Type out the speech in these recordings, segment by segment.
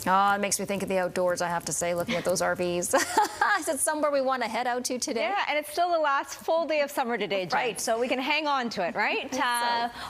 Oh, it makes me think of the outdoors, I have to say, looking at those RVs. Is it somewhere we want to head out to today? Yeah, and it's still the last full day of summer today, Jen. Right. So we can hang on to it, right?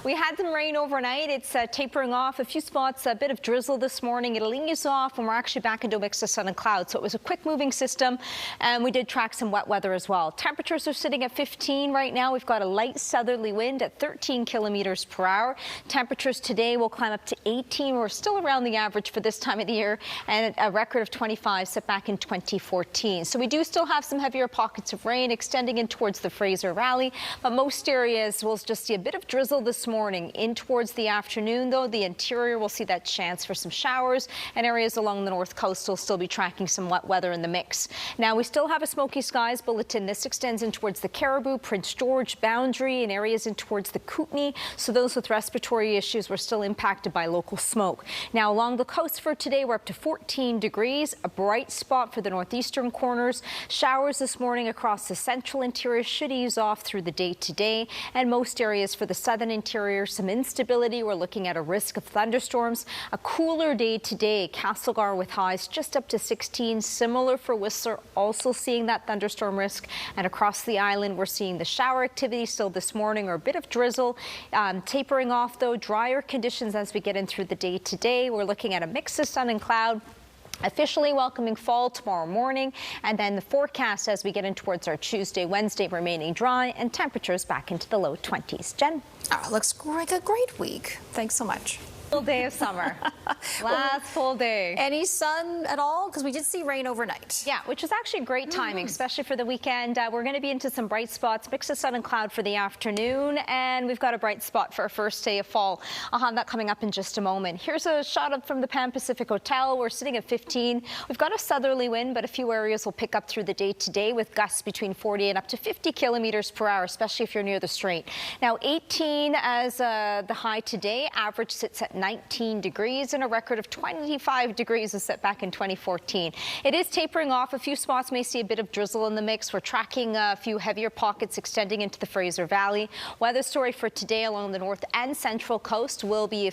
We had some rain overnight. It's tapering off. A few spots, a bit of drizzle this morning. It'll ease off, and we're actually back into a mix of sun and clouds. So it was a quick-moving system, and we did track some wet weather as well. Temperatures are sitting at 15 right now. We've got a light southerly wind at 13 kilometers per hour. Temperatures today will climb up to 18. We're still around the average for this time of the year, and a record of 25 set back in 2014. So we do still have some heavier pockets of rain extending in towards the Fraser Valley, but most areas will just see a bit of drizzle this morning. In towards the afternoon, though, the interior will see that chance for some showers, and areas along the north coast will still be tracking some wet weather in the mix. Now, we still have a smoky skies bulletin. This extends in towards the Caribou, Prince George boundary, and areas in towards the Kootenay. So those with respiratory issues were still impacted by local smoke. Now, along the coast for today, we're up to 14 degrees, a bright spot for the northeastern corners. Showers this morning across the central interior should ease off through the day today, and most areas for the southern interior, some instability. We're looking at a risk of thunderstorms. A cooler day today, Castlegar with highs just up to 16, similar for Whistler, also seeing that thunderstorm risk. And across the island, we're seeing the shower activity still this morning, or a bit of drizzle, tapering off though, drier conditions as we get in through the day today. We're looking at a mix of sun and cloud. Officially welcoming fall tomorrow morning, and then the forecast as we get in towards our Tuesday, Wednesday remaining dry, and temperatures back into the low 20s. Jen? Oh, looks like a great week. Thanks so much. Full day of summer. Last full day. Any sun at all? Because we did see rain overnight. Yeah, which is actually great timing, especially for the weekend. We're going to be into some bright spots, mix of sun and cloud for the afternoon, and we've got a bright spot for our first day of fall. I'll have that coming up in just a moment. Here's a shot up from the Pan Pacific Hotel. We're sitting at 15. We've got a southerly wind, but a few areas will pick up through the day today with gusts between 40 and up to 50 kilometers per hour, especially if you're near the strait. Now, 18 as the high today. Average sits at 19 degrees, and a record of 25 degrees was set back in 2014. It is tapering off. A few spots may see a bit of drizzle in the mix. We're tracking a few heavier pockets extending into the Fraser Valley. Weather story for today along the north and central coast will be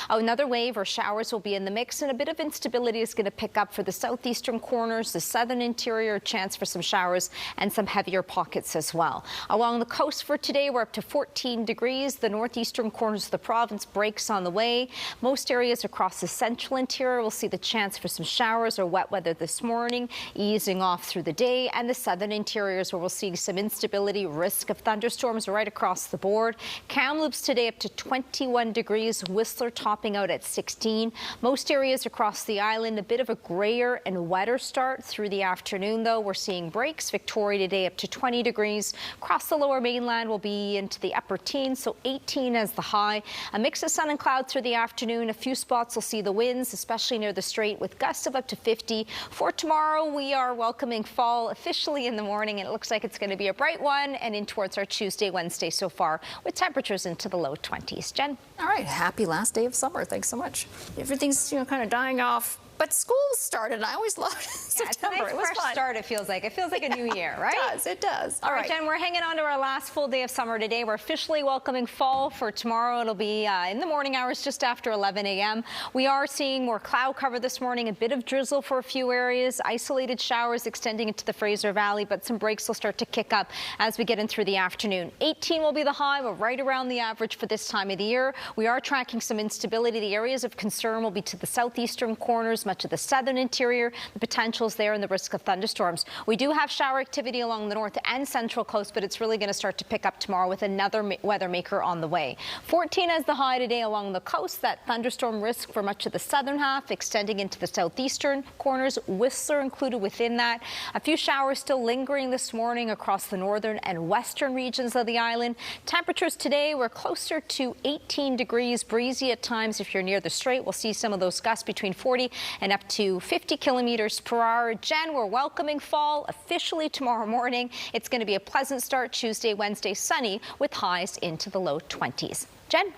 another wave or showers will be in the mix, and a bit of instability is going to pick up for the southeastern corners, the southern interior, chance for some showers and some heavier pockets as well. Along the coast for today, we're up to 14 degrees. The northeastern corners of the province breaks on the way. Most areas across the central interior will see the chance for some showers or wet weather this morning, easing off through the day, and the southern interiors where we'll see some instability, risk of thunderstorms right across the board. Kamloops today up to 21 degrees, Whistler topping out at 16. Most areas across the island, a bit of a grayer and wetter start through the afternoon though. We're seeing breaks. Victoria today up to 20 degrees. Across the lower mainland will be into the upper teens, so 18 as the high. A mix of sun and cloud through the afternoon. A few spots will see the winds, especially near the strait, with gusts of up to 50. For tomorrow, we are welcoming fall officially in the morning, and it looks like it's going to be a bright one, and in towards our Tuesday, Wednesday so far, with temperatures into the low 20s. Jen? All right, happy last day of summer. Thanks so much. Everything's kind of dying off. But school started. I always loved September. It's a nice fresh start, it feels like. It feels like a new year, right? It does, it does. All right, Jen, we're hanging on to our last full day of summer today. We're officially welcoming fall for tomorrow. It'll be in the morning hours just after 11 a.m. We are seeing more cloud cover this morning, a bit of drizzle for a few areas, isolated showers extending into the Fraser Valley, but some breaks will start to kick up as we get in through the afternoon. 18 will be the high. We're right around the average for this time of the year. We are tracking some instability. The areas of concern will be to the southeastern corners, much of the southern interior. The potential's there and the risk of thunderstorms. We do have shower activity along the north and central coast, but it's really going to start to pick up tomorrow with another weather maker on the way. 14 as the high today along the coast. That thunderstorm risk for much of the southern half extending into the southeastern corners, Whistler included within that. A few showers still lingering this morning across the northern and western regions of the island. Temperatures today were closer to 18 degrees, breezy at times. If you're near the strait, we'll see some of those gusts between 40 and up to 50 kilometers per hour. Jen, we're welcoming fall officially tomorrow morning. It's going to be a pleasant start Tuesday, Wednesday, sunny with highs into the low 20s. Jen?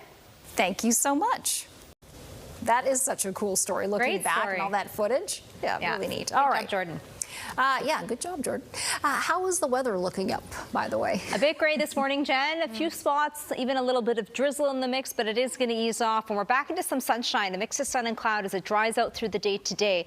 Thank you so much. That is such a cool story, looking back and all that footage. Yeah, really neat. All right, Jordan. Yeah, good job, Jordan. How is the weather looking up, by the way? A bit gray this morning, Jen. A few spots, even a little bit of drizzle in the mix, but it is going to ease off, and we're back into some sunshine. A mix of sun and cloud as it dries out through the day today.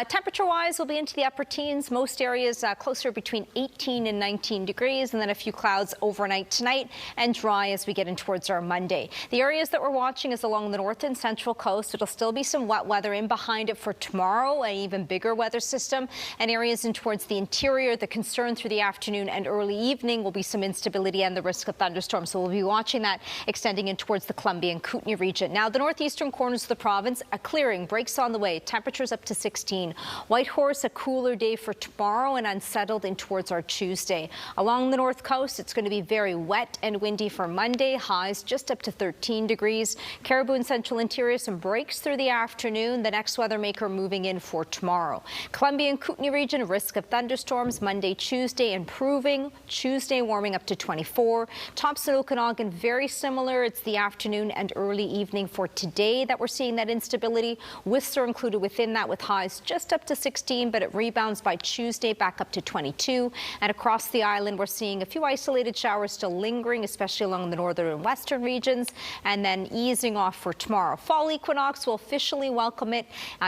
Temperature-wise, we'll be into the upper teens. Most areas closer between 18 and 19 degrees, and then a few clouds overnight tonight, and dry as we get in towards our Monday. The areas that we're watching is along the north and central coast. It'll still be some wet weather in behind it for tomorrow, an even bigger weather system, and areas in towards the interior. The concern through the afternoon and early evening will be some instability and the risk of thunderstorms. So we'll be watching that extending in towards the Columbia and Kootenay region. Now, the northeastern corners of the province, a clearing breaks on the way. Temperatures up to 16. Whitehorse, a cooler day for tomorrow and unsettled in towards our Tuesday. Along the north coast, it's going to be very wet and windy for Monday. Highs just up to 13 degrees. Caribou and central interior, some breaks through the afternoon. The next weather maker moving in for tomorrow. Columbia and Kootenay region, risk of thunderstorms Monday, Tuesday, improving. Tuesday warming up to 24. Thompson, Okanagan, very similar. It's the afternoon and early evening for today that we're seeing that instability. Whistler included within that with highs just up to 16, but it rebounds by Tuesday back up to 22. And across the island, we're seeing a few isolated showers still lingering, especially along the northern and western regions, and then easing off for tomorrow. Fall equinox will officially welcome it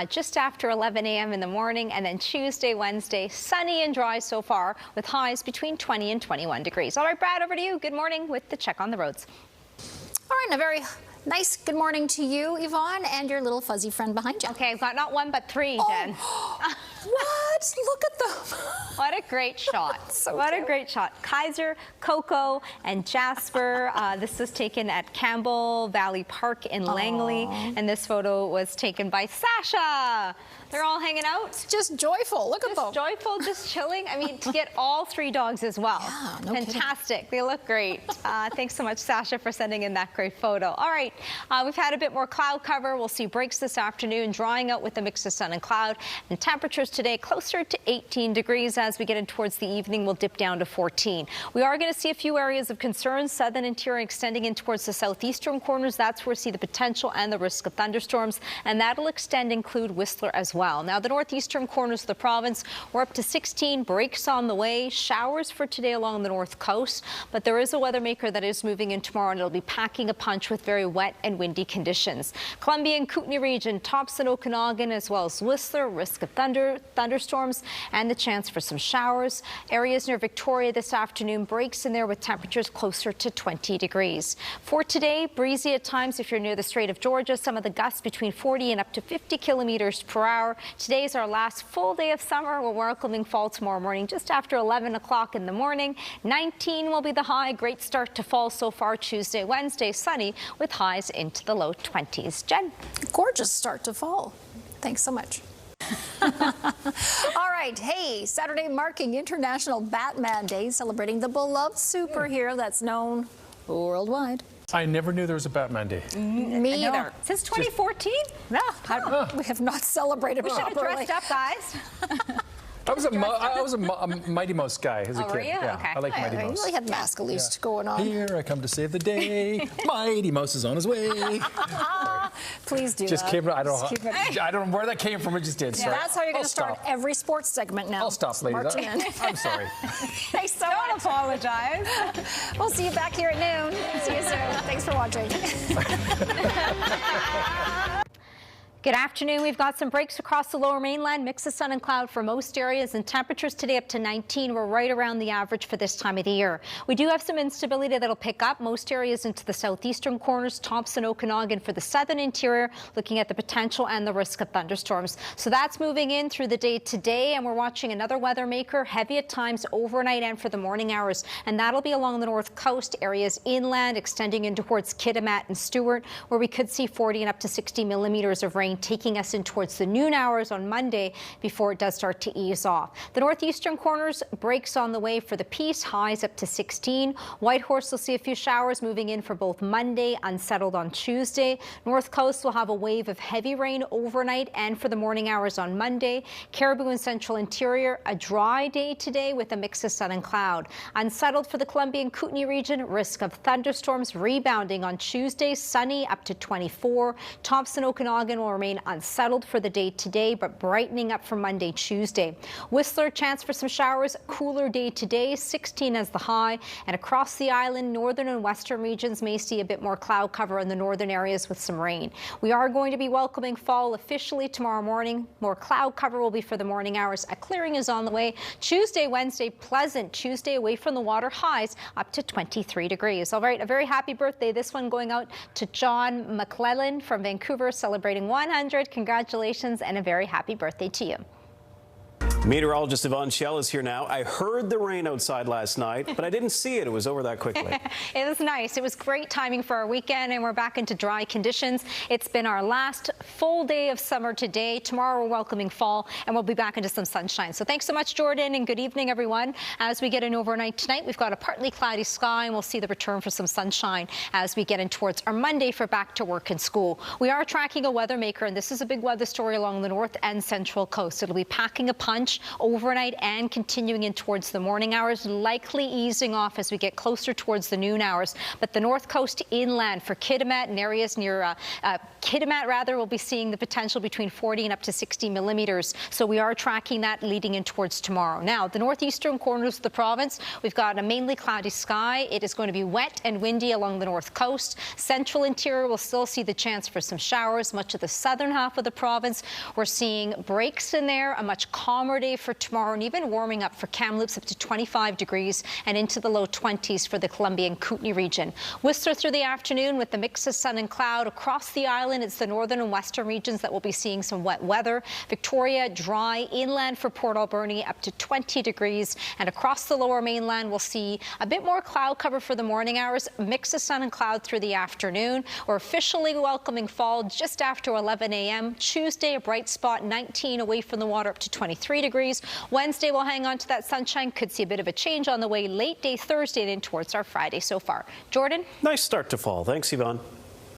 just after 11 a.m. in the morning, and then Tuesday, Wednesday, sunny and dry so far with highs between 20 and 21 degrees. All right, Brad, over to you. Good morning with the check on the roads. All right, a very nice good morning to you, Yvonne, and your little fuzzy friend behind you. Okay, I've got not one but three, Jen. What? Look at them. What a great shot. So what cute. a great shot. Kaiser, Coco, and Jasper. This was taken at Campbell Valley Park in Langley, and this photo was taken by Sasha. They're all hanging out. Just joyful. Look at them. Just joyful, just chilling. I mean, to get all three dogs as well. Yeah, no Fantastic. They look great. Thanks so much, Sasha, for sending in that great photo. All right, we've had a bit more cloud cover. We'll see breaks this afternoon, drying out with a mix of sun and cloud. And temperatures today closer to 18 degrees. As we get in towards the evening, we'll dip down to 14. We are going to see a few areas of concern. Southern interior extending in towards the southeastern corners. That's where we see the potential and the risk of thunderstorms. And that'll include Whistler as well. Now, the northeastern corners of the province, we're up to 16. Breaks on the way. Showers for today along the north coast. But there is a weather maker that is moving in tomorrow, and it'll be packing a punch with very wet and windy conditions. Columbia and Kootenay region, Thompson, Okanagan, as well as Whistler, risk of thunderstorms and the chance for some showers. Areas near Victoria this afternoon, breaks in there with temperatures closer to 20 degrees. For today, breezy at times if you're near the Strait of Georgia. Some of the gusts between 40 and up to 50 kilometers per hour. Today is our last full day of summer. We're welcoming fall tomorrow morning just after 11 o'clock in the morning. 19 will be the high. Great start to fall so far. Tuesday, Wednesday, sunny with highs into the low 20s. Jen? Gorgeous start to fall. Thanks so much. All right, hey, Saturday marking International Batman Day, celebrating the beloved superhero that's known worldwide. I never knew there was a Batman Day. Me either. Since 2014? No, we have not celebrated We should have properly. dressed up, guys. I was a Mighty Mouse guy as a kid. were you? Yeah, Okay. I like Mighty You Mouse. really had mask at least going on. Here I come to save the day. Mighty Mouse is on his way. Please do Just that. came. I Just keep it- don't know where that came from. It just did. Yeah, Sorry. that's how you're going I'll to start stop. every sports segment now. I'll stop, ladies. Marching in. I'm sorry. Thanks so Don't much. apologize. We'll see you back here at noon. See you soon. Thanks for watching. Good afternoon. We've got some breaks across the lower mainland, mix of sun and cloud for most areas, and temperatures today up to 19. We're right around the average for this time of the year. We do have some instability that'll pick up most areas into the southeastern corners, Thompson, Okanagan for the southern interior, looking at the potential and the risk of thunderstorms. So that's moving in through the day today, and we're watching another weather maker, heavy at times overnight and for the morning hours, and that'll be along the north coast, areas inland extending in towards Kitimat and Stewart, where we could see 40 and up to 60 millimeters of rain taking us in towards the noon hours on Monday before it does start to ease off. The northeastern corners, breaks on the way for the Peace, highs up to 16. Whitehorse will see a few showers moving in for both Monday, unsettled on Tuesday. North Coast will have a wave of heavy rain overnight and for the morning hours on Monday. Caribou and central interior, a dry day today with a mix of sun and cloud. Unsettled for the Columbia and Kootenay region, risk of thunderstorms rebounding on Tuesday, sunny up to 24. Thompson, Okanagan will remain remain unsettled for the day today, but brightening up for Monday, Tuesday. Whistler, chance for some showers, cooler day today, 16 as the high. And across the island, northern and western regions may see a bit more cloud cover in the northern areas with some rain. We are going to be welcoming fall officially tomorrow morning. More cloud cover will be for the morning hours. A clearing is on the way. Tuesday, Wednesday, pleasant. Tuesday away from the water, highs up to 23 degrees. All right, a very happy birthday. This one going out to John McClellan from Vancouver, celebrating 100. Congratulations and a very happy birthday to you. Meteorologist Yvonne Schalle is here now. I heard the rain outside last night, but I didn't see it. It was over that quickly. It was nice. It was great timing for our weekend, and we're back into dry conditions. It's been our last full day of summer today. Tomorrow we're welcoming fall, and we'll be back into some sunshine. So thanks so much, Jordan, and good evening, everyone. As we get in overnight tonight, we've got a partly cloudy sky, and we'll see the return for some sunshine as we get in towards our Monday for back to work and school. We are tracking a weather maker, and this is a big weather story along the north and central coast. It'll be packing a punch overnight and continuing in towards the morning hours, likely easing off as we get closer towards the noon hours. But the north coast inland for Kitimat and areas near Kitimat, we'll be seeing the potential between 40 and up to 60 millimeters. So we are tracking that leading in towards tomorrow. Now, the northeastern corners of the province, we've got a mainly cloudy sky. It is going to be wet and windy along the north coast. Central interior will still see the chance for some showers. Much of the southern half of the province, we're seeing breaks in there, a much calmer day for tomorrow, and even warming up for Kamloops up to 25 degrees and into the low 20s for the Columbia and Kootenay region. Whistler through the afternoon with the mix of sun and cloud. Across the island, it's the northern and western regions that will be seeing some wet weather. Victoria, dry. Inland for Port Alberni up to 20 degrees. And across the lower mainland, we'll see a bit more cloud cover for the morning hours. Mix of sun and cloud through the afternoon. We're officially welcoming fall just after 11 a.m. Tuesday, a bright spot, 19 away from the water up to 23 degrees. Wednesday, we'll hang on to that sunshine. Could see a bit of a change on the way late day Thursday and in towards our Friday so far. Jordan? Nice start to fall. Thanks, Yvonne.